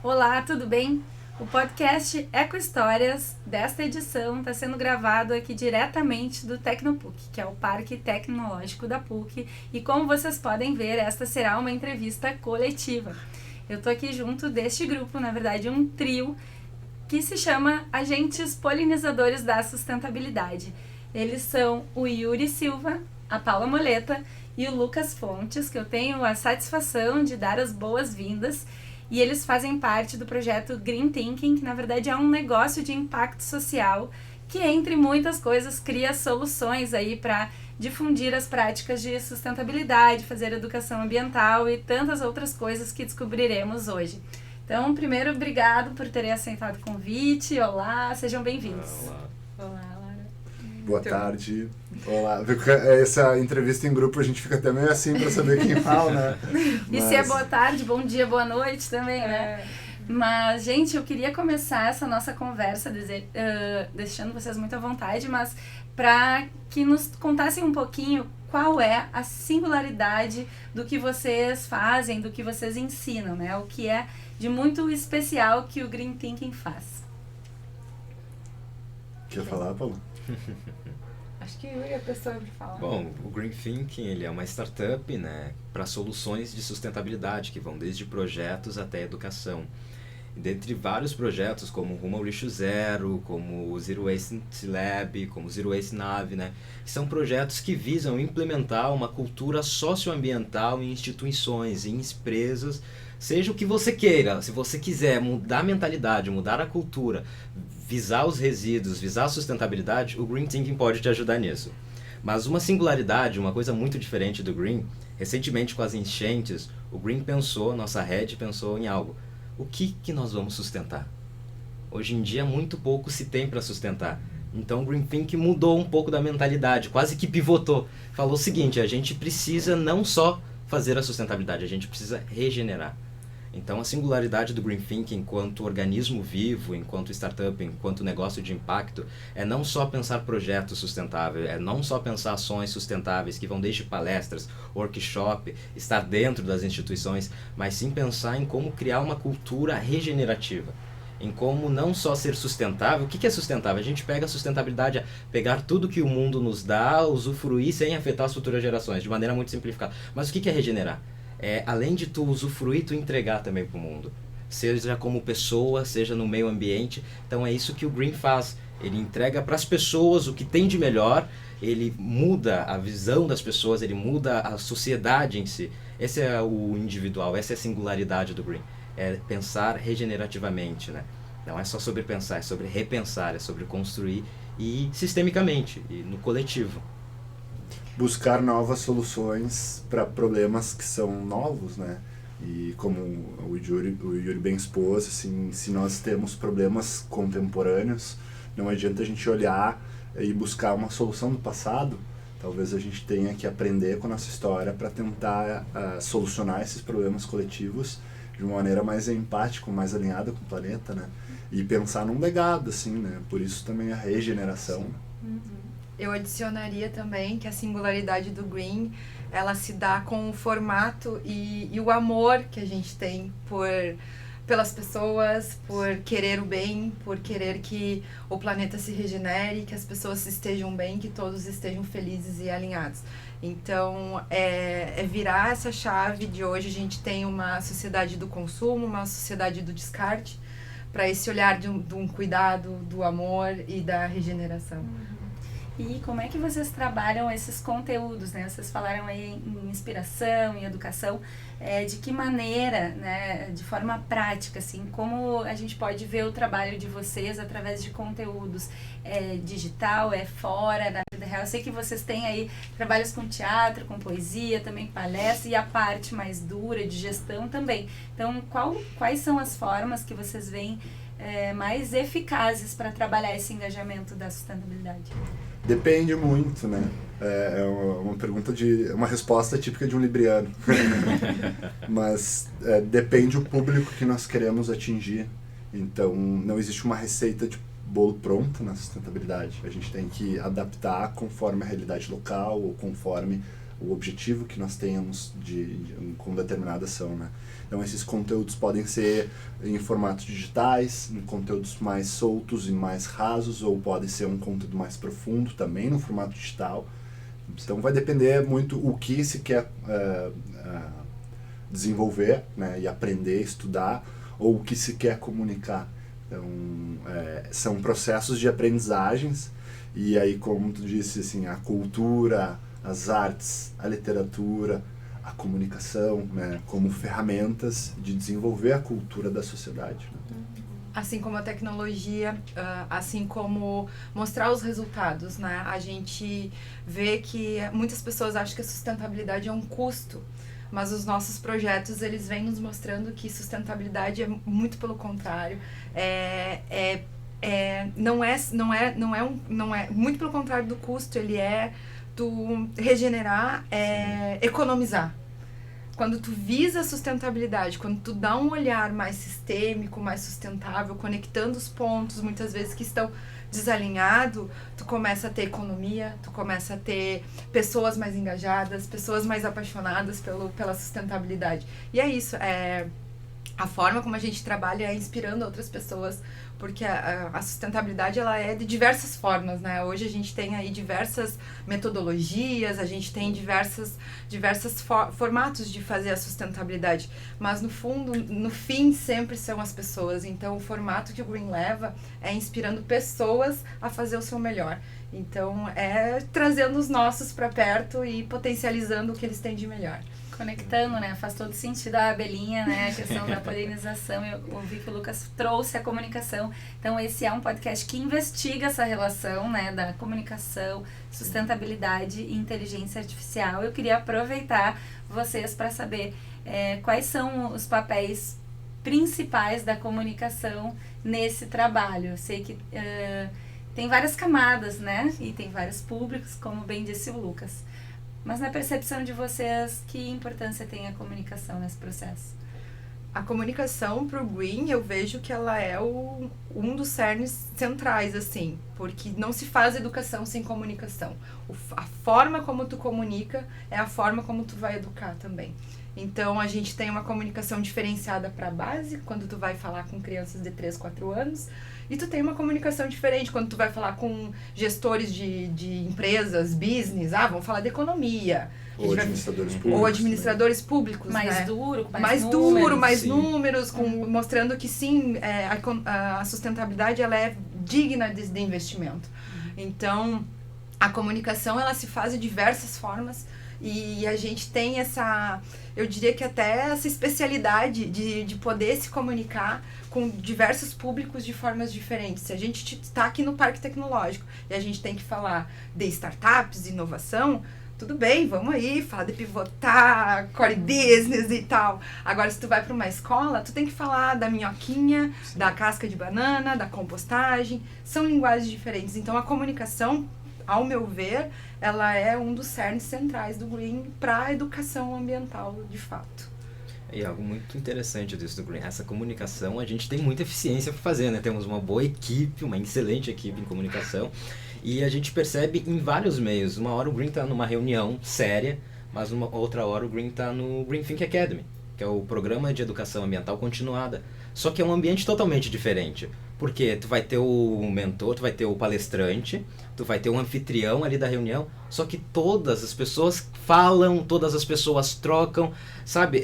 Olá, tudo bem? O podcast Eco Histórias desta edição está sendo gravado aqui diretamente do Tecnopuc, que é o Parque Tecnológico da PUC, e como vocês podem ver, esta será uma entrevista coletiva. Eu estou aqui junto deste grupo, na verdade um trio, que se chama Agentes Polinizadores da Sustentabilidade. Eles são o Yuri Silva, a Paula Moleta e o Lucas Fontes, que eu tenho a satisfação de dar as boas-vindas. E eles fazem parte do projeto Green Thinking, que na verdade é um negócio de impacto social que, entre muitas coisas, cria soluções aí para difundir as práticas de sustentabilidade, fazer educação ambiental e tantas outras coisas que descobriremos hoje. Então, primeiro, obrigado por terem aceitado o convite. Olá, sejam bem-vindos. Olá. Boa tarde. Olá. Essa entrevista em grupo a gente fica até meio assim para saber quem fala, né? E se é boa tarde, bom dia, boa noite também, né? Mas, gente, eu queria começar essa nossa conversa deixando vocês muito à vontade, mas para que nos contassem um pouquinho qual é a singularidade do que vocês fazem, do que vocês ensinam, né? O que é de muito especial que o Green Thinking faz. Quer falar, Paulo? Acho que eu e a pessoa para falar. Bom, o Green Thinking ele é uma startup, né, para soluções de sustentabilidade que vão desde projetos até educação. E dentre vários projetos como Rumo ao Lixo Zero, como o Zero Waste Lab, como o Zero Waste Nave, né, são projetos que visam implementar uma cultura socioambiental em instituições, em empresas, seja o que você queira. Se você quiser mudar a mentalidade, mudar a cultura, visar os resíduos, visar a sustentabilidade, o Green Thinking pode te ajudar nisso. Mas uma singularidade, uma coisa muito diferente do Green, recentemente com as enchentes, o Green pensou, nossa rede pensou em algo. O que nós vamos sustentar? Hoje em dia muito pouco se tem para sustentar. Então o Green Thinking mudou um pouco da mentalidade, quase que pivotou. Falou o seguinte, a gente precisa não só fazer a sustentabilidade, a gente precisa regenerar. Então a singularidade do Green Thinking enquanto organismo vivo, enquanto startup, enquanto negócio de impacto, é não só pensar projetos sustentáveis, é não só pensar ações sustentáveis que vão desde palestras, workshop, estar dentro das instituições, mas sim pensar em como criar uma cultura regenerativa. Em como não só ser sustentável. O que é sustentável? A gente pega a sustentabilidade, pegar tudo que o mundo nos dá, usufruir sem afetar as futuras gerações, de maneira muito simplificada. Mas o que é regenerar? Além de tu usufruir, tu entregar também para o mundo. Seja como pessoa, seja no meio ambiente. Então é isso que o Green faz. Ele entrega para as pessoas o que tem de melhor, ele muda a visão das pessoas, ele muda a sociedade em si. Esse é o individual, essa é a singularidade do Green. É pensar regenerativamente, né? Não é só sobre pensar, é sobre repensar, é sobre construir e sistemicamente, e no coletivo. Buscar novas soluções para problemas que são novos, né? E como o Yuri bem expôs, assim, se nós temos problemas contemporâneos, não adianta a gente olhar e buscar uma solução do passado. Talvez a gente tenha que aprender com a nossa história para tentar solucionar esses problemas coletivos de uma maneira mais empática, mais alinhada com o planeta, né? E pensar num legado, assim, né? Por isso também a regeneração. Eu adicionaria também que a singularidade do Green, ela se dá com o formato e o amor que a gente tem pelas pessoas, por querer o bem, por querer que o planeta se regenere, que as pessoas estejam bem, que todos estejam felizes e alinhados. Então, é virar essa chave de hoje. A gente tem uma sociedade do consumo, uma sociedade do descarte, para esse olhar de um cuidado, do amor e da regeneração. E como é que vocês trabalham esses conteúdos, né? Vocês falaram aí em inspiração, em educação, de que maneira, né, de forma prática, assim, como a gente pode ver o trabalho de vocês através de conteúdos digital, fora da vida real? Eu sei que vocês têm aí trabalhos com teatro, com poesia, também palestra e a parte mais dura de gestão também. Então, quais são as formas que vocês veem mais eficazes para trabalhar esse engajamento da sustentabilidade? Depende muito, né? É uma pergunta uma resposta típica de um libriano. Mas depende o público que nós queremos atingir. Então, não existe uma receita de bolo pronto na sustentabilidade. A gente tem que adaptar conforme a realidade local ou conforme o objetivo que nós tenhamos com determinada ação, né? Então esses conteúdos podem ser em formatos digitais, em conteúdos mais soltos e mais rasos, ou pode ser um conteúdo mais profundo também no formato digital. Então vai depender muito o que se quer desenvolver, né, e aprender, estudar, ou o que se quer comunicar. Então são processos de aprendizagens, e aí, como tu disse, assim, a cultura, as artes, a literatura, a comunicação, né, como ferramentas de desenvolver a cultura da sociedade, né? Assim como a tecnologia, assim como mostrar os resultados, né? A gente vê que muitas pessoas acham que a sustentabilidade é um custo, mas os nossos projetos, eles vêm nos mostrando que sustentabilidade é muito pelo contrário, não é muito pelo contrário do custo, ele é tu regenerar, economizar. Quando tu visa a sustentabilidade, quando tu dá um olhar mais sistêmico, mais sustentável, conectando os pontos, muitas vezes que estão desalinhados, tu começa a ter economia, tu começa a ter pessoas mais engajadas, pessoas mais apaixonadas pela sustentabilidade. E é isso, a forma como a gente trabalha é inspirando outras pessoas, porque a sustentabilidade, ela é de diversas formas, né? Hoje a gente tem aí diversas metodologias, a gente tem diversos formatos de fazer a sustentabilidade, mas no fundo, no fim, sempre são as pessoas. Então o formato que o Green leva é inspirando pessoas a fazer o seu melhor. Então é trazendo os nossos para perto e potencializando o que eles têm de melhor. Conectando, né? Faz todo sentido a abelhinha, né? A questão da polinização. Eu ouvi que o Lucas trouxe a comunicação. Então, esse é um podcast que investiga essa relação, né? Da comunicação, sustentabilidade e inteligência artificial. Eu queria aproveitar vocês para saber quais são os papéis principais da comunicação nesse trabalho. Eu sei que tem várias camadas, né? E tem vários públicos, como bem disse o Lucas. Mas na percepção de vocês, que importância tem a comunicação nesse processo? A comunicação pro Green, eu vejo que ela é um dos cernes centrais, assim, porque não se faz educação sem comunicação. A forma como tu comunica é a forma como tu vai educar também. Então, a gente tem uma comunicação diferenciada para a base, quando tu vai falar com crianças de 3, 4 anos, e tu tem uma comunicação diferente quando tu vai falar com gestores de empresas, business, vamos falar de economia. Ou administradores públicos. Ou administradores públicos, mais né? duro, com mais duro, mais sim. números, mostrando que sim, a sustentabilidade, ela é digna de investimento. Então, a comunicação, ela se faz de diversas formas, e a gente tem eu diria que até essa especialidade de poder se comunicar com diversos públicos de formas diferentes. Se a gente está aqui no Parque Tecnológico e a gente tem que falar de startups, de inovação, tudo bem, vamos aí, falar de pivotar, core business e tal. Agora, se tu vai para uma escola, tu tem que falar da minhoquinha, sim, da casca de banana, da compostagem. São linguagens diferentes. Então, a comunicação, ao meu ver, ela é um dos cernes centrais do Green para a educação ambiental, de fato. E algo muito interessante disso do Green, essa comunicação, a gente tem muita eficiência para fazer, né? Temos uma boa equipe, uma excelente equipe em comunicação, e a gente percebe em vários meios. Uma hora o Green está numa reunião séria, mas uma outra hora o Green está no Green Think Academy, que é o programa de educação ambiental continuada. Só que é um ambiente totalmente diferente, porque tu vai ter o mentor, tu vai ter o palestrante, tu vai ter um anfitrião ali da reunião, só que todas as pessoas falam, todas as pessoas trocam, sabe?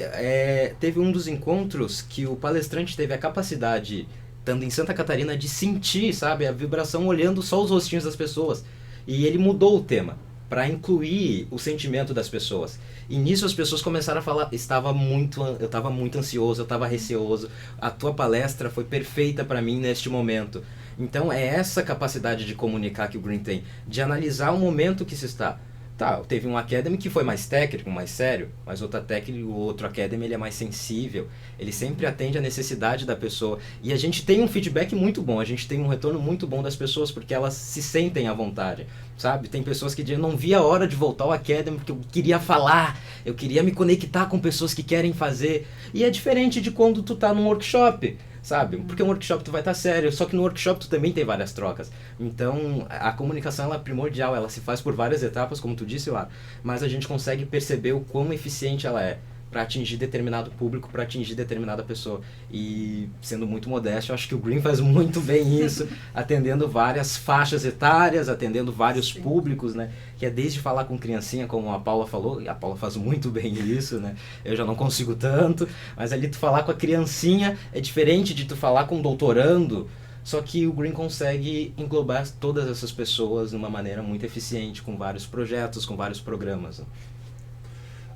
Teve um dos encontros que o palestrante teve a capacidade, estando em Santa Catarina, de sentir, sabe, a vibração olhando só os rostinhos das pessoas. E ele mudou o tema para incluir o sentimento das pessoas. E nisso as pessoas começaram a falar, eu estava muito ansioso, eu estava receoso, a tua palestra foi perfeita para mim neste momento. Então é essa capacidade de comunicar que o Green tem, de analisar o momento que se está. Tá, teve um Academy que foi mais técnico, mais sério, mas o outro Academy ele é mais sensível, ele sempre atende a necessidade da pessoa. E a gente tem um feedback muito bom, a gente tem um retorno muito bom das pessoas, porque elas se sentem à vontade, sabe? Tem pessoas que dizem, não vi a hora de voltar ao Academy, porque eu queria falar, eu queria me conectar com pessoas que querem fazer. E é diferente de quando tu tá num workshop, sabe? Porque um workshop tu vai estar sério, só que no workshop tu também tem várias trocas. Então, a comunicação ela é primordial, ela se faz por várias etapas, como tu disse lá, mas a gente consegue perceber o quão eficiente ela é para atingir determinado público, para atingir determinada pessoa. E, sendo muito modesto, eu acho que o Green faz muito bem isso, atendendo várias faixas etárias, atendendo vários públicos, né? Que é desde falar com criancinha, como a Paula falou, e a Paula faz muito bem isso, né? Eu já não consigo tanto, mas ali tu falar com a criancinha é diferente de tu falar com um doutorando, só que o Green consegue englobar todas essas pessoas de uma maneira muito eficiente, com vários projetos, com vários programas, né?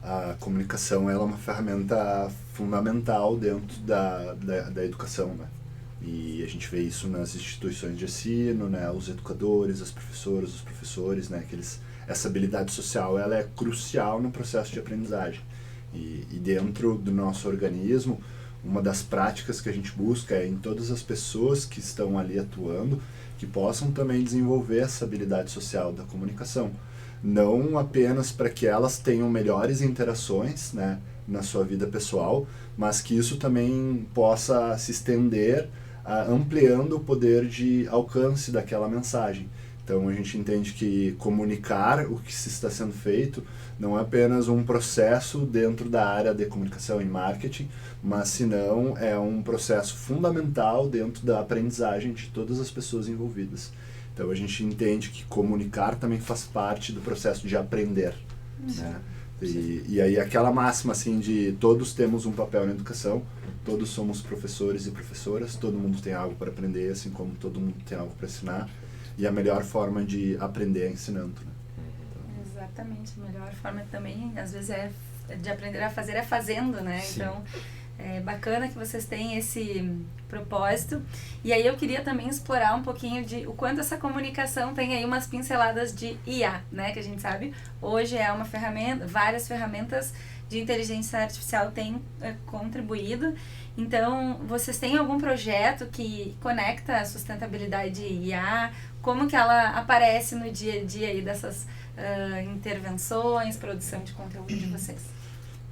A comunicação ela é uma ferramenta fundamental dentro da educação, né? E a gente vê isso nas instituições de ensino, né? Os educadores, as professoras, os professores, né? Essa habilidade social ela é crucial no processo de aprendizagem. E dentro do nosso organismo, uma das práticas que a gente busca é em todas as pessoas que estão ali atuando, que possam também desenvolver essa habilidade social da comunicação. Não apenas para que elas tenham melhores interações, né, na sua vida pessoal, mas que isso também possa se estender, ampliando o poder de alcance daquela mensagem. Então a gente entende que comunicar o que se está sendo feito não é apenas um processo dentro da área de comunicação e marketing, mas senão é um processo fundamental dentro da aprendizagem de todas as pessoas envolvidas. Então a gente entende que comunicar também faz parte do processo de aprender, né? E aí aquela máxima assim de todos temos um papel na educação, todos somos professores e professoras, todo mundo tem algo para aprender, assim como todo mundo tem algo para ensinar, e a melhor forma de aprender é ensinando, né? Exatamente, a melhor forma também, às vezes, de aprender a fazer é fazendo, né? Sim. Então, é bacana que vocês têm esse propósito. E aí eu queria também explorar um pouquinho de o quanto essa comunicação tem aí umas pinceladas de IA, né? Que a gente sabe, hoje é uma ferramenta, várias ferramentas de inteligência artificial têm contribuído. Então, vocês têm algum projeto que conecta a sustentabilidade e IA? Como que ela aparece no dia a dia aí dessas intervenções, produção de conteúdo de vocês?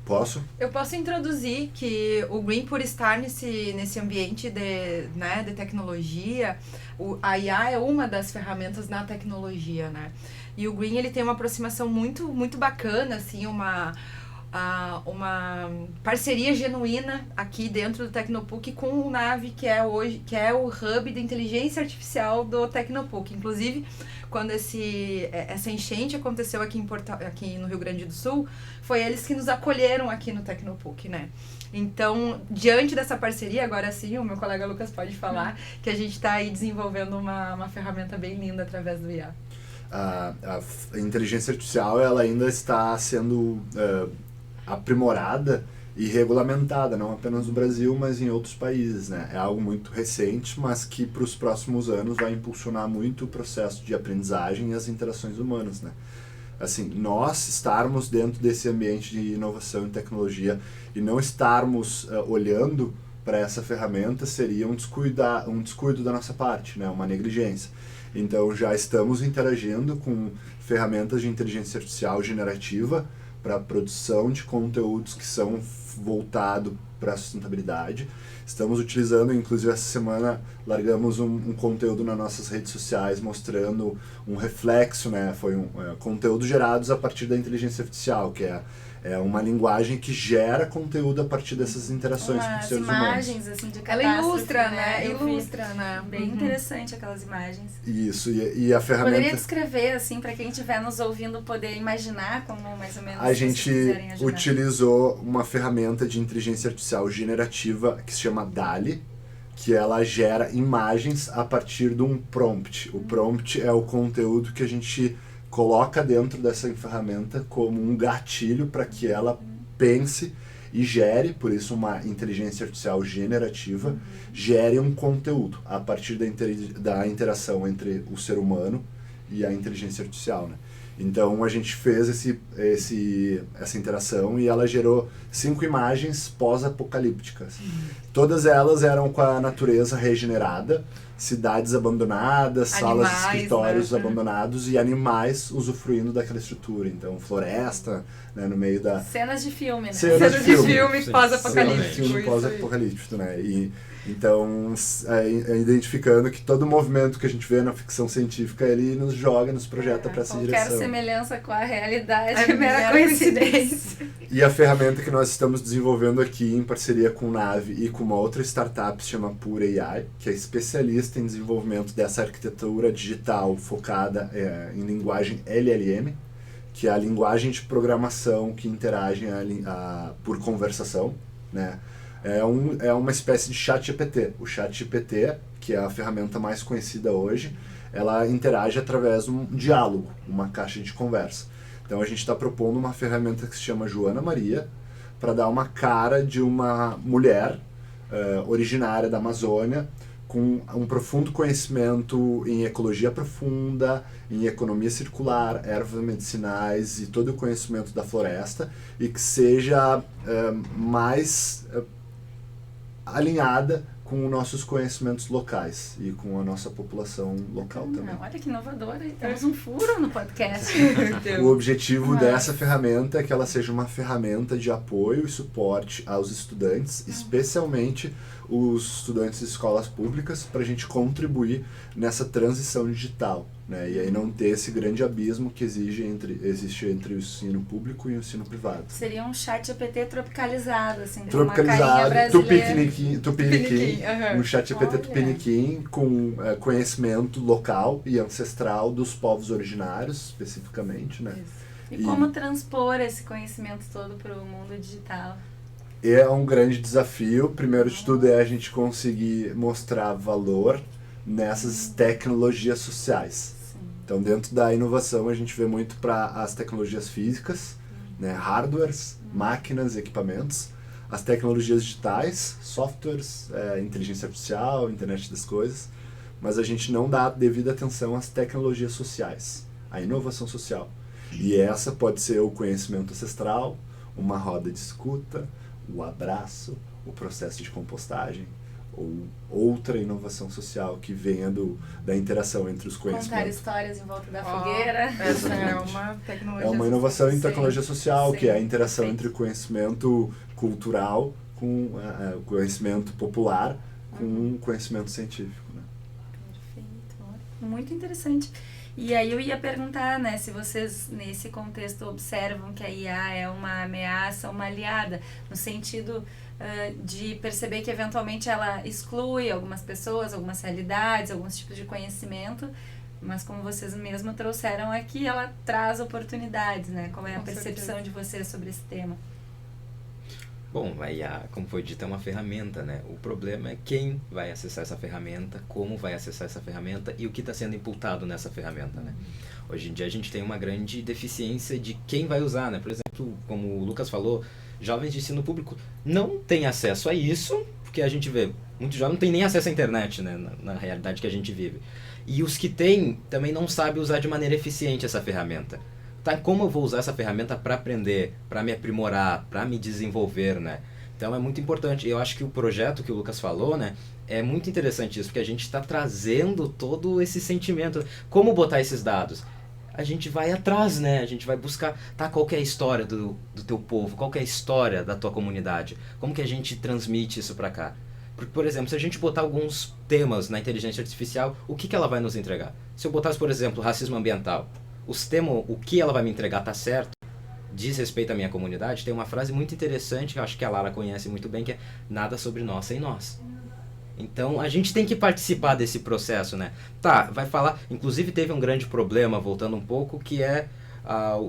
Posso? Eu posso introduzir que o Green, por estar nesse ambiente de tecnologia, a IA é uma das ferramentas na tecnologia, né? E o Green, ele tem uma aproximação muito, muito bacana, assim, uma parceria genuína aqui dentro do Tecnopuc com o NAVE, que é o hub de inteligência artificial do Tecnopuc. Inclusive, quando essa enchente aconteceu aqui no Rio Grande do Sul, foi eles que nos acolheram aqui no Tecnopuc, né? Então, diante dessa parceria, agora sim, o meu colega Lucas pode falar que a gente está aí desenvolvendo uma ferramenta bem linda através do IA. A inteligência artificial ela ainda está sendo aprimorada e regulamentada, não apenas no Brasil, mas em outros países, né? É algo muito recente, mas que para os próximos anos vai impulsionar muito o processo de aprendizagem e as interações humanas, né? Assim, nós estarmos dentro desse ambiente de inovação e tecnologia e não estarmos olhando para essa ferramenta seria um descuido da nossa parte, né? Uma negligência. Então já estamos interagindo com ferramentas de inteligência artificial generativa para a produção de conteúdos que são voltados para a sustentabilidade. Estamos utilizando, inclusive essa semana, largamos um conteúdo nas nossas redes sociais mostrando um reflexo, né? Foi conteúdo gerados a partir da inteligência artificial, que é uma linguagem que gera conteúdo a partir dessas interações com os seres humanos. Imagens, assim, de catástrofe, Ela ilustra, né? Ilustra, né? Bem interessante aquelas imagens. Isso, e a ferramenta... Poderia descrever, assim, para quem estiver nos ouvindo poder imaginar como mais ou menos a gente ajudar. utilizou uma ferramenta de inteligência artificial generativa que se chama DALL-E, que ela gera imagens a partir de um prompt. O prompt é o conteúdo que a gente coloca dentro dessa ferramenta como um gatilho para que ela pense e gere, por isso uma inteligência artificial generativa, gere um conteúdo a partir da interação entre o ser humano e a inteligência artificial, né? Então a gente fez essa interação e ela gerou 5 imagens pós-apocalípticas. Todas elas eram com a natureza regenerada, cidades abandonadas, salas de Animais, escritórios né? abandonados e animais usufruindo daquela estrutura. Então, floresta, né, no meio da... Cenas de filme, né? Cenas de filme. Sim, pós-apocalíptico. Filme isso pós-apocalíptico, né? E, então, identificando que todo movimento que a gente vê na ficção científica, ele nos joga, nos projeta para essa Qualquer direção. semelhança com a realidade É é mera coincidência. E a ferramenta que nós estamos desenvolvendo aqui em parceria com o Nave e com uma outra startup se chama Pura AI, que é especialista em desenvolvimento dessa arquitetura digital focada em linguagem LLM, que é a linguagem de programação que interage por conversação, né? É uma espécie de chat GPT. O chat GPT, que é a ferramenta mais conhecida hoje, ela interage através de um diálogo, uma caixa de conversa. Então a gente está propondo uma ferramenta que se chama Joana Maria, para dar uma cara de uma mulher originária da Amazônia, com um profundo conhecimento em ecologia profunda, em economia circular, ervas medicinais e todo o conhecimento da floresta, e que seja mais alinhada com os nossos conhecimentos locais e com a nossa população local também. Olha que inovadora, temos um furo no podcast. O objetivo dessa ferramenta é que ela seja uma ferramenta de apoio e suporte aos estudantes, especialmente os estudantes de escolas públicas, para a gente contribuir nessa transição digital, né? E aí não ter esse grande abismo que existe entre o ensino público e o ensino privado. Seria um chat GPT tropicalizado, assim, com Tropicalizado, uma carinha brasileira. tupiniquim, aham. um chat GPT Olha. tupiniquim com conhecimento local e ancestral dos povos originários, especificamente, né? E como transpor esse conhecimento todo para o mundo digital? É um grande desafio. Primeiro de tudo é a gente conseguir mostrar valor nessas tecnologias sociais. Sim. Então, dentro da inovação, a gente vê muito para as tecnologias físicas, né, hardwares, máquinas, equipamentos, as tecnologias digitais, softwares, inteligência artificial, internet das coisas, mas a gente não dá devida atenção às tecnologias sociais, à inovação social. E essa pode ser o conhecimento ancestral, uma roda de escuta, o abraço, o processo de compostagem, ou outra inovação social que venha da interação entre os Contar conhecimentos. histórias em volta da fogueira. Essa é Exatamente. uma tecnologia. É uma inovação em Sim. tecnologia social, que é a interação Perfeito. entre o conhecimento cultural com o conhecimento popular com o conhecimento científico, né? Perfeito, muito interessante. E aí eu ia perguntar, né, se vocês nesse contexto observam que a IA é uma ameaça, uma aliada, no sentido de perceber que eventualmente ela exclui algumas pessoas, algumas realidades, alguns tipos de conhecimento, mas como vocês mesmos trouxeram aqui, ela traz oportunidades, né? Qual é a Com percepção certeza. de vocês sobre esse tema? Bom, a IA, como foi dito, é uma ferramenta, né? O problema é quem vai acessar essa ferramenta, como vai acessar essa ferramenta e o que está sendo imputado nessa ferramenta, né? Hoje em dia a gente tem uma grande deficiência de quem vai usar, né? Por exemplo, como o Lucas falou, jovens de ensino público não têm acesso a isso, porque a gente vê, muitos jovens não têm nem acesso à internet, né? Na realidade que a gente vive. E os que têm também não sabem usar de maneira eficiente essa ferramenta. Tá, como eu vou usar essa ferramenta para aprender, para me aprimorar, para me desenvolver, né? Então é muito importante. Eu acho que o projeto que o Lucas falou, né, é muito interessante isso, porque a gente está trazendo todo esse sentimento. Como botar esses dados? A gente vai atrás, né? A gente vai buscar, tá, qual que é a história do teu povo? Qual que é a história da tua comunidade? Como que a gente transmite isso para cá? Porque, por exemplo, se a gente botar alguns temas na inteligência artificial, o que ela vai nos entregar? Se eu botasse, por exemplo, racismo ambiental, os temas, o que ela vai me entregar tá certo, diz respeito à minha comunidade, tem uma frase muito interessante, que eu acho que a Lara conhece muito bem, que é nada sobre nós sem nós. Então, a gente tem que participar desse processo, né? Tá, vai falar, inclusive teve um grande problema, voltando um pouco, que é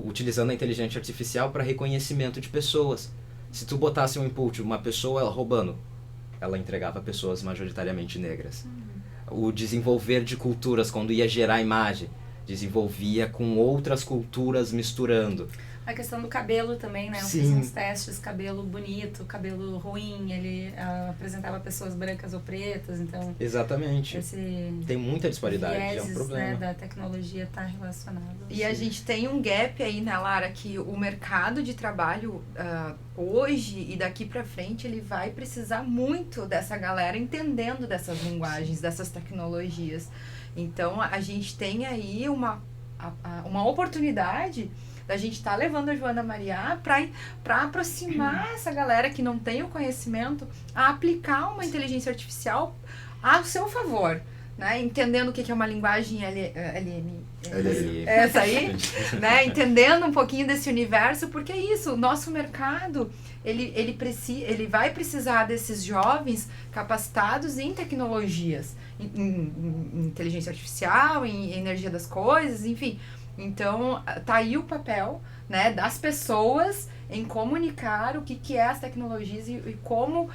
utilizando a inteligência artificial para reconhecimento de pessoas. Se tu botasse um input, uma pessoa roubando, ela entregava pessoas majoritariamente negras. O desenvolver de culturas, quando ia gerar imagem, desenvolvia com outras culturas misturando. A questão do cabelo também, né? Eu fiz uns testes, cabelo bonito, cabelo ruim, ele apresentava pessoas brancas ou pretas, então... Exatamente. Tem muita disparidade, vieses, é um problema. Né, da tecnologia está relacionado. E a gente tem um gap aí, né, Lara, que o mercado de trabalho hoje e daqui pra frente, ele vai precisar muito dessa galera entendendo dessas linguagens, dessas tecnologias. Então, a gente tem aí uma oportunidade da gente estar levando a Joana Mariá para aproximar essa galera que não tem o conhecimento a aplicar uma inteligência artificial ao seu favor, né? Entendendo o que é uma linguagem LM. Essa aí, né? Entendendo um pouquinho desse universo, porque é isso, o nosso mercado, ele vai precisar desses jovens capacitados em tecnologias, em inteligência artificial, em energia das coisas, enfim. Então, tá aí o papel, né, das pessoas em comunicar o que é as tecnologias e como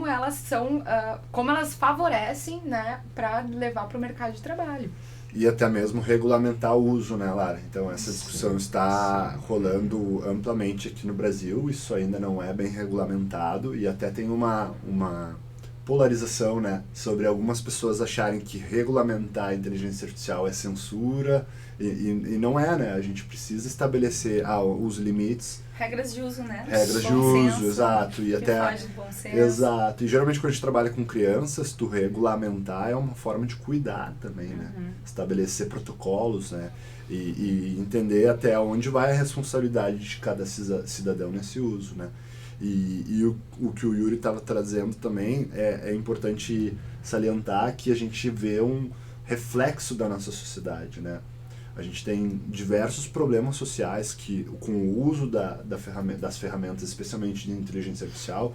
elas são, como elas favorecem, né, para levar para o mercado de trabalho. E até mesmo regulamentar o uso, né, Lara? Então, essa discussão está rolando amplamente aqui no Brasil, isso ainda não é bem regulamentado e até tem uma polarização, né, sobre algumas pessoas acharem que regulamentar a inteligência artificial é censura, e não é, né? A gente precisa estabelecer os limites. Regras de uso, né? Regras de uso, exato. E até foge do bom senso. Exato. E geralmente quando a gente trabalha com crianças, tu regulamentar é uma forma de cuidar também, né? Estabelecer protocolos, né? E entender até onde vai a responsabilidade de cada cidadão nesse uso, né? E o que o Yuri estava trazendo também é importante salientar que a gente vê um reflexo da nossa sociedade, né? A gente tem diversos problemas sociais que, com o uso das ferramentas, especialmente de inteligência artificial,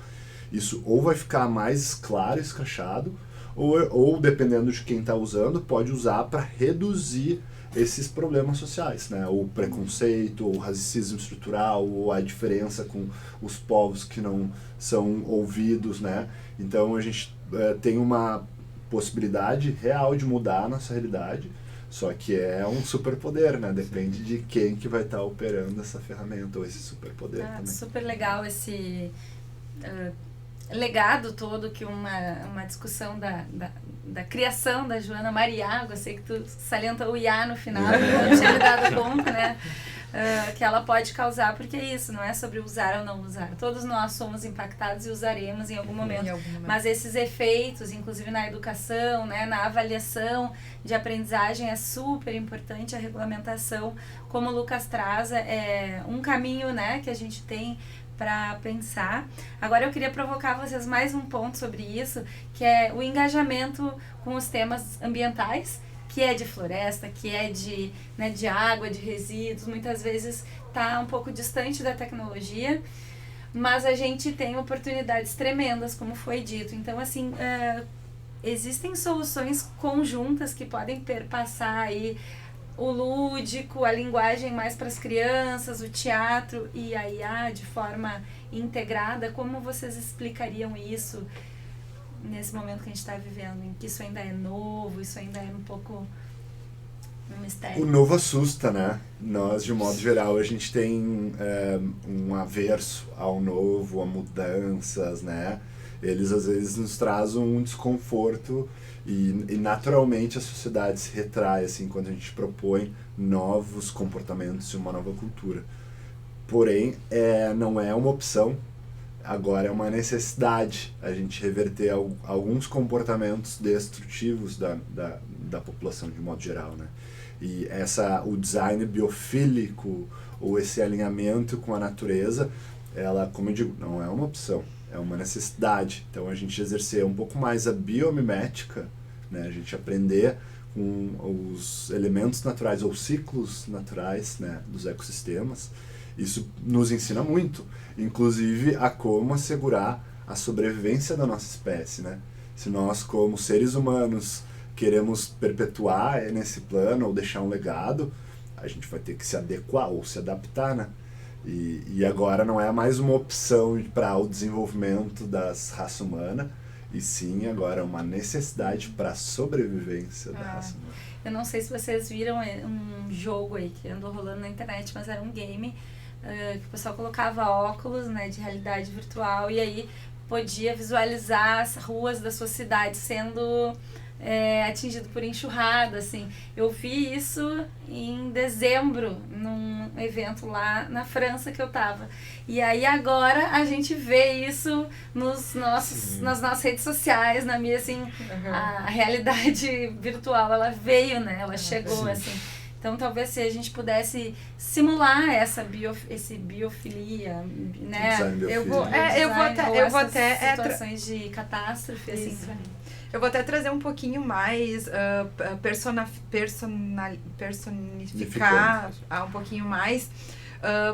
isso ou vai ficar mais claro, escrachado, ou dependendo de quem está usando, pode usar para reduzir esses problemas sociais, né? O preconceito, o racismo estrutural, ou a diferença com os povos que não são ouvidos, né? Então a gente tem uma possibilidade real de mudar a nossa realidade, só que é um superpoder, né? Depende de quem que vai estar operando essa ferramenta ou esse superpoder também. Super legal esse legado todo que uma discussão da criação da Joana Mariá, eu sei que tu salienta o Iá no final, não tinha me dado conta, né? Que ela pode causar, porque é isso, não é sobre usar ou não usar. Todos nós somos impactados e usaremos em algum momento. Mas esses efeitos, inclusive na educação, né, na avaliação de aprendizagem, é super importante a regulamentação, como o Lucas traz, é um caminho, né, que a gente tem para pensar. Agora eu queria provocar vocês mais um ponto sobre isso, que é o engajamento com os temas ambientais, que é de floresta, que é de água, de resíduos, muitas vezes está um pouco distante da tecnologia, mas a gente tem oportunidades tremendas, como foi dito. Então, assim, existem soluções conjuntas que podem perpassar aí o lúdico, a linguagem mais para as crianças, o teatro e a IA de forma integrada. Como vocês explicariam isso nesse momento que a gente está vivendo, em que isso ainda é novo, isso ainda é um pouco um mistério? O novo assusta, né? Nós, de modo geral, a gente tem um averso ao novo, a mudanças, né? Eles, às vezes, nos trazem um desconforto e naturalmente a sociedade se retrai, assim, quando a gente propõe novos comportamentos e uma nova cultura. Porém, não é uma opção. Agora é uma necessidade a gente reverter alguns comportamentos destrutivos da população de modo geral, né? E o design biofílico ou esse alinhamento com a natureza, ela, como eu digo, não é uma opção, é uma necessidade. Então a gente exercer um pouco mais a biomimética, né? A gente aprender com os elementos naturais ou ciclos naturais, né, dos ecossistemas. Isso nos ensina muito, inclusive a como assegurar a sobrevivência da nossa espécie, né? Se nós, como seres humanos, queremos perpetuar nesse plano ou deixar um legado, a gente vai ter que se adequar ou se adaptar, né? E agora não é mais uma opção para o desenvolvimento das raças humanas, e sim agora uma necessidade para a sobrevivência da raça humana. Eu não sei se vocês viram um jogo aí que andou rolando na internet, mas era um game que o pessoal colocava óculos, né, de realidade virtual e aí podia visualizar as ruas da sua cidade sendo atingido por enxurrada, assim. Eu vi isso em dezembro, num evento lá na França que eu tava. E aí agora a gente vê isso nas nossas redes sociais, na minha, assim, a realidade virtual, ela veio, né? Ela chegou, assim. Então, talvez se a gente pudesse simular esse biofilia, né? Eu vou até situações de catástrofe, assim. Eu vou até trazer um pouquinho mais, personificar um pouquinho mais,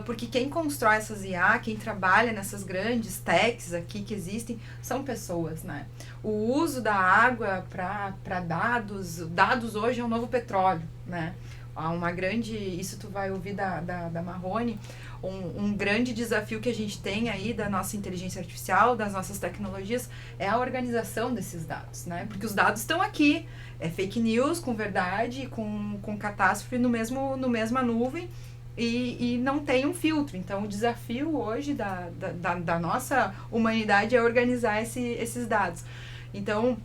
porque quem constrói essas IA, quem trabalha nessas grandes techs aqui que existem, são pessoas, né? O uso da água para dados hoje é um novo petróleo, né? Há uma grande, isso tu vai ouvir da Marrone, um grande desafio que a gente tem aí da nossa inteligência artificial, das nossas tecnologias, é a organização desses dados, né? Porque os dados estão aqui, é fake news com verdade, com catástrofe no mesma nuvem e não tem um filtro. Então, o desafio hoje da nossa humanidade é organizar esses dados. Então,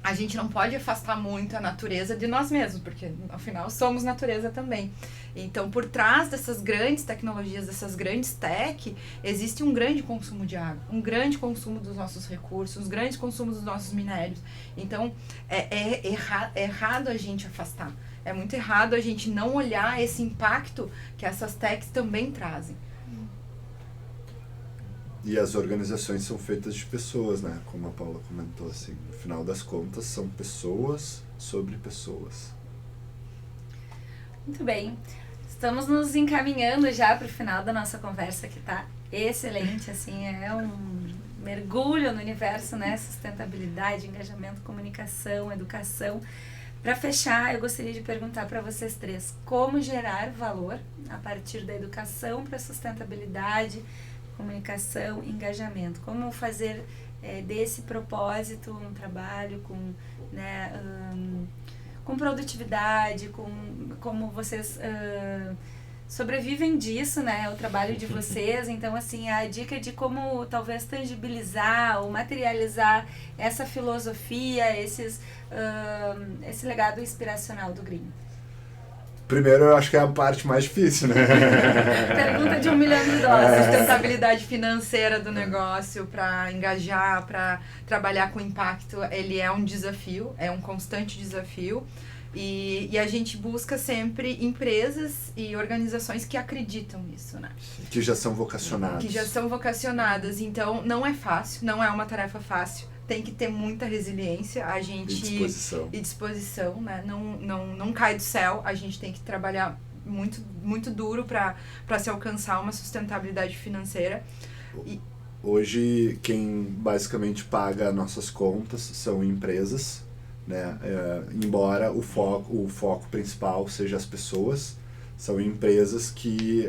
a gente não pode afastar muito a natureza de nós mesmos, porque, afinal, somos natureza também. Então, por trás dessas grandes tecnologias, dessas grandes tech, existe um grande consumo de água, um grande consumo dos nossos recursos, um grande consumo dos nossos minérios. Então, é errado a gente afastar. É muito errado a gente não olhar esse impacto que essas techs também trazem. E as organizações são feitas de pessoas, né? Como a Paula comentou, assim, no final das contas, são pessoas sobre pessoas. Muito bem. Estamos nos encaminhando já para o final da nossa conversa, que está excelente, assim, é um mergulho no universo, né? Sustentabilidade, engajamento, comunicação, educação. Para fechar, eu gostaria de perguntar para vocês três, como gerar valor a partir da educação para a sustentabilidade, comunicação, engajamento. Como fazer desse propósito um trabalho com produtividade, como vocês sobrevivem disso, né? O trabalho de vocês. Então, assim, a dica de como talvez tangibilizar ou materializar essa filosofia, esse legado inspiracional do Green. Primeiro, eu acho que é a parte mais difícil, né? Pergunta de $1 milhão. Sustentabilidade financeira do negócio, para engajar, para trabalhar com impacto, ele é um desafio, é um constante desafio. E a gente busca sempre empresas e organizações que acreditam nisso, né? Que já são vocacionadas. Então, não é fácil, não é uma tarefa fácil. Tem que ter muita resiliência, e disposição, né? Não cai do céu, a gente tem que trabalhar muito, muito duro para se alcançar uma sustentabilidade financeira. Hoje, quem basicamente paga nossas contas são empresas, né? Embora o foco principal seja as pessoas, são empresas que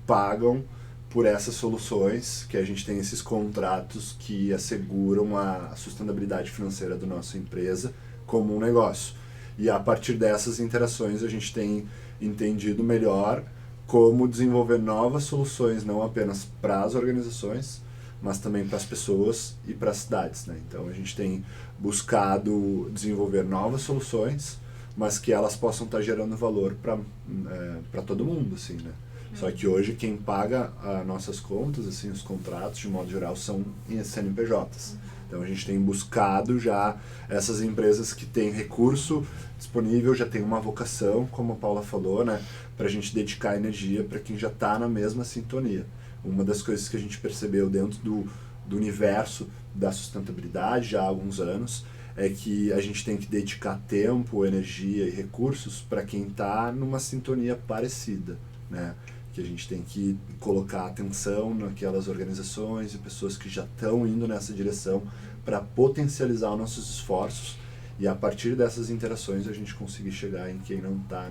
pagam por essas soluções, que a gente tem esses contratos que asseguram a sustentabilidade financeira da nossa empresa como um negócio. E a partir dessas interações a gente tem entendido melhor como desenvolver novas soluções, não apenas para as organizações, mas também para as pessoas e para as cidades, né? Então a gente tem buscado desenvolver novas soluções, mas que elas possam estar gerando valor para todo mundo, assim, né? Só que hoje quem paga as nossas contas, assim, os contratos, de modo geral, são em CNPJs. Então a gente tem buscado já essas empresas que têm recurso disponível, já tem uma vocação, como a Paula falou, né, para a gente dedicar energia para quem já está na mesma sintonia. Uma das coisas que a gente percebeu dentro do universo da sustentabilidade já há alguns anos é que a gente tem que dedicar tempo, energia e recursos para quem está numa sintonia parecida, né? Que a gente tem que colocar atenção naquelas organizações e pessoas que já estão indo nessa direção para potencializar os nossos esforços e a partir dessas interações a gente conseguir chegar em quem não está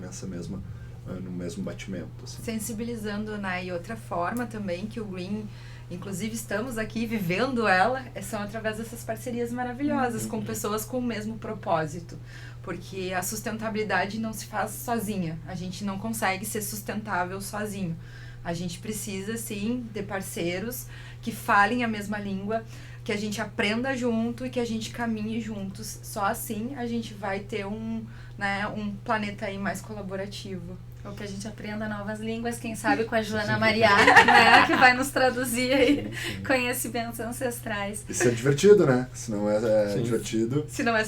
no mesmo batimento. Assim. Sensibilizando, né? E outra forma também que o Green, inclusive estamos aqui vivendo ela, são através dessas parcerias maravilhosas com pessoas com o mesmo propósito. Porque a sustentabilidade não se faz sozinha. A gente não consegue ser sustentável sozinho. A gente precisa, sim, de parceiros que falem a mesma língua, que a gente aprenda junto e que a gente caminhe juntos. Só assim a gente vai ter um planeta aí mais colaborativo. Ou que a gente aprenda novas línguas, quem sabe com a Joana Mariá, né, que vai nos traduzir aí conhecimentos ancestrais. Isso é divertido, né? Se não é divertido... Se não é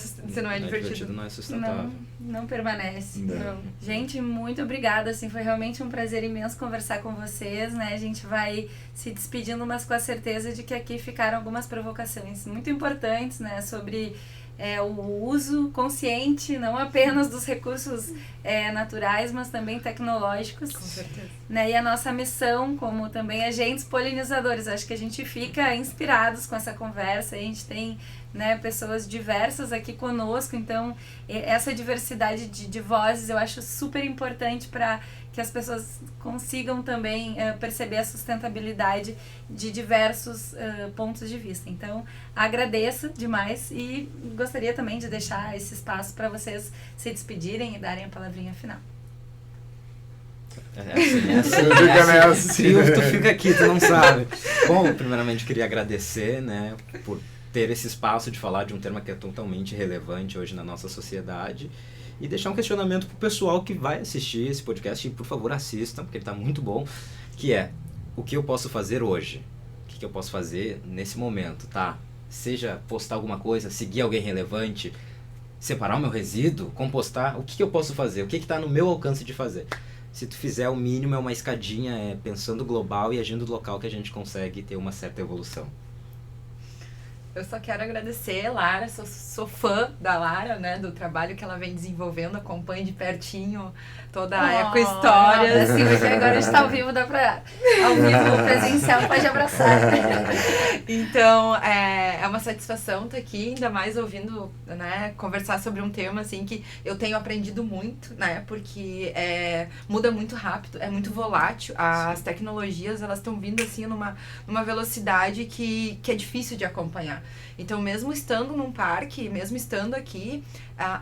divertido, não é sustentável. Não permanece. Não. Gente, muito obrigada, assim, foi realmente um prazer imenso conversar com vocês, né? A gente vai se despedindo, mas com a certeza de que aqui ficaram algumas provocações muito importantes, né, sobre o uso consciente, não apenas dos recursos naturais, mas também tecnológicos. Com certeza. Né? E a nossa missão, como também agentes polinizadores, acho que a gente fica inspirados com essa conversa, a gente tem, né, pessoas diversas aqui conosco, então essa diversidade de vozes eu acho super importante para que as pessoas consigam também perceber a sustentabilidade de diversos pontos de vista. Então, agradeço demais e gostaria também de deixar esse espaço para vocês se despedirem e darem a palavrinha final. Tu fica aqui, tu não sabe. Bom, primeiramente queria agradecer, né, por ter esse espaço de falar de um tema que é totalmente relevante hoje na nossa sociedade e deixar um questionamento pro pessoal que vai assistir esse podcast, e por favor assistam, porque ele tá muito bom, que é: o que eu posso fazer hoje? O que eu posso fazer nesse momento, tá? Seja postar alguma coisa, seguir alguém relevante, separar o meu resíduo, compostar, o que eu posso fazer? O que tá no meu alcance de fazer? Se tu fizer o mínimo, é uma escadinha, pensando global e agindo local, que a gente consegue ter uma certa evolução. Eu só quero agradecer, Lara, sou fã da Lara, né, do trabalho que ela vem desenvolvendo, acompanho de pertinho toda a Ecohistórias. Assim, porque agora a gente tá ao vivo, dá pra... Ao vivo, presencial, pode abraçar. Então, é uma satisfação estar aqui, ainda mais ouvindo, né, conversar sobre um tema, assim, que eu tenho aprendido muito, né, porque muda muito rápido, é muito volátil, as tecnologias, elas estão vindo, assim, numa velocidade que é difícil de acompanhar. Então, mesmo estando num parque, mesmo estando aqui,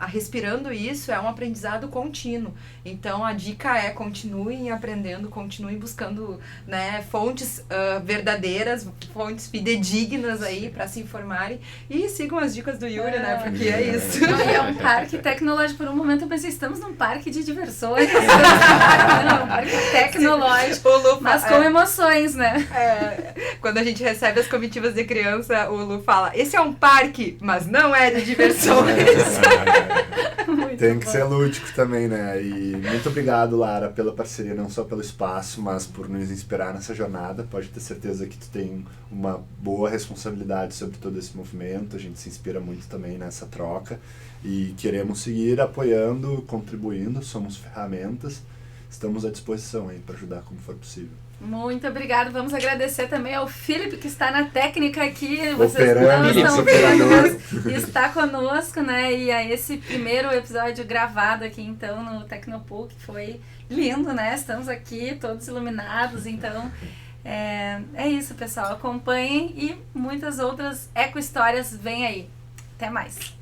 respirando isso, é um aprendizado contínuo. Então, a dica é: continuem aprendendo, continuem buscando, né, fontes verdadeiras, fontes fidedignas aí para se informarem, e sigam as dicas do Yuri, né, porque é isso. Não, é um parque tecnológico. Por um momento eu pensei, estamos num parque de diversões. Não, um parque tecnológico, mas com emoções, né? Quando a gente recebe as comitivas de criança, o Lu fala: esse é um parque, mas não é de diversões. Tem que ser lúdico também, né? E muito obrigado, Lara, pela parceria, não só pelo espaço, mas por nos inspirar nessa jornada. Pode ter certeza que tu tem uma boa responsabilidade sobre todo esse movimento. A gente se inspira muito também nessa troca e queremos seguir apoiando, contribuindo. Somos ferramentas, estamos à disposição aí para ajudar como for possível. Muito obrigada. Vamos agradecer também ao Felipe, que está na técnica aqui. Vocês Operando, não estão operador. vendo, está conosco, né? E a esse primeiro episódio gravado aqui, então, no Tecnopuc, foi lindo, né? Estamos aqui todos iluminados, então... É isso, pessoal. Acompanhem e muitas outras eco-histórias vêm aí. Até mais.